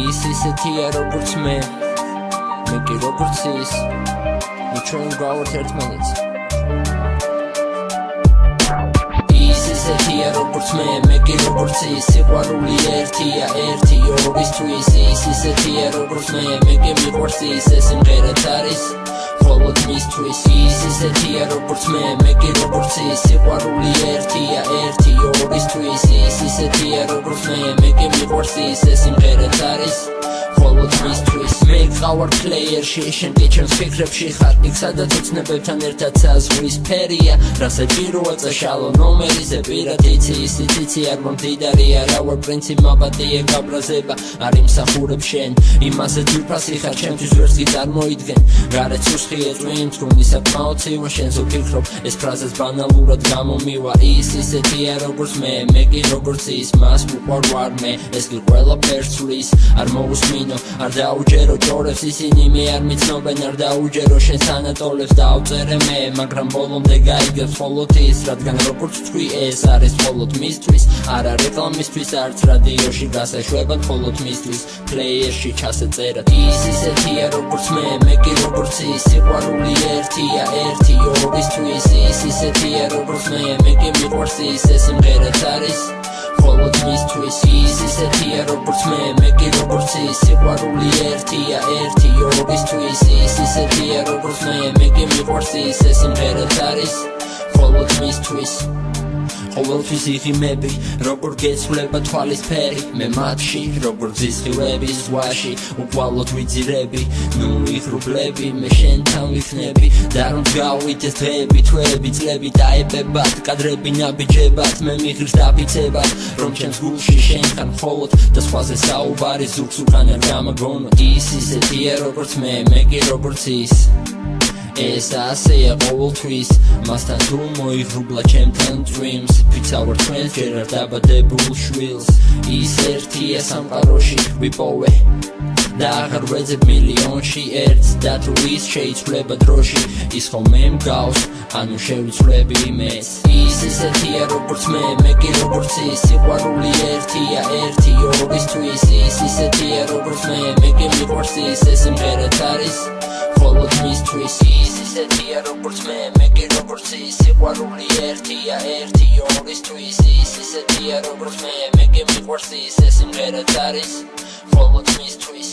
ის ისეთია როგორც მე კი როგორც ის ჩვენ გავართ ერთმანეთს ის ისეთია როგორც მე კი როგორც ის სიყვარული ერთია ერთი ორისთვის ის ისეთია როგორც მე კი მიყვარს ის სიმღერაც არის მხოლოდ მისთვის ის ისეთია როგორც მე კი როგორც ის სიყვარული ერთია ერთი ორისთვის ის ისეთია როგორც მე კი მიყვარს ის სიმღერაც არის მხოლოდ მისთვის მე ყავარ პლეიერში შენ კი ჩემს ფიქრებში ხარ იქ სადაც ოცნებებთან ერთად საზღვრის ფერია რასაც პიროა წაშალო ნომერიზე პირად იცი ისიც არ მომდიდარი არა ვარ პრინციპ მაპატიე გაბრაზება არ იმსახურებ შენ იმაზე ძვირფასი ხარ ჩემთვის ვერც კი წარმოიდგენ გარეთ სუსხია წვიმს რუმი საკმაოდ ცივა შენს ვფიქრობ ეს ფრაზაც ბანალურად გამომივა ის ისეთია როგორც მე კი როგორც ის მას ვუყვარ ვარ მე ეს კი ყველაფერს ცვლის არ მოусმინო არ დაუჯერო ჯორებს ისინი მე არ მიცნობენ არ დაუჯერო შენ სანატოლებს დავწერე მე მაგრამ ბოლომდე გაიგებს მხოლოდ ის რადგან როგორც თქვი ეს არის მხოლოდ მისთვის არა რეკლამისთვის არც რადიოში გასაშვება მხოლოდ მისთვის პლეიერში ჩასეწერა ის ისეთია როგორც მე კი როგორც ის სიყვარული ერთია ერთი ორისთვის ის ისეთია როგორც მე კი მიყვარს ის სიმღერაც არის მხოლოდ მისთვის ის ისეთია როგორც მე კი როგორც ის სიყვარული ერთია ერთი ორისთვის ის ისეთია როგორც მე კი მიყვარს ის სიმღერაც არის მხოლოდ მისთვის ყოველთვის იღიმები როგორ გეცვლება თვალის ფერი მე მათში როგორ ძისხილები ზღვაში უყვალოდ ვიძირები ნუ იღრუბლები მე შენთან ვიქნები და რომ გავიდეთ დღეები თვეები წლები დაებებად კადრები ნაბიჯებად მე მიღრს დაფიცებად რომ ჩემს გულში შენ ხარ მხოლოდ და სხვაზე საუბარი ზურგს უკან არ გამაგონო ის ისეთია როგორც მე კი როგორც ის ეს ასეა ყოველთვის მასთან თუ მოიღრუბლა ჩემთან dreams ფიცავარ ჩვენს ჯერ არ დაბადებულ შვილს ის ერთია სამყაროში ვიპოვე და აღარ ვეძებ მილიონში ერთს და თუ ის შეიცვლება დროში ის ხოლმე მგავს ანუ შევიცვლები მეც ის ისეთია როგორც მე კი როგორც ის სიყვარული ერთია ერთი ორისთვის ის ისეთია როგორც მე კი მიყვარს ის სიმღერაც არის მხოლოდ მისთვის ის ისეთია როგორც მე კი როგორც ის სიყვარული ერთია ერთი ორისთვის ის ისეთია როგორც მე კი მიყვარს ის სიმღერაც არის მხოლოდ მისთვის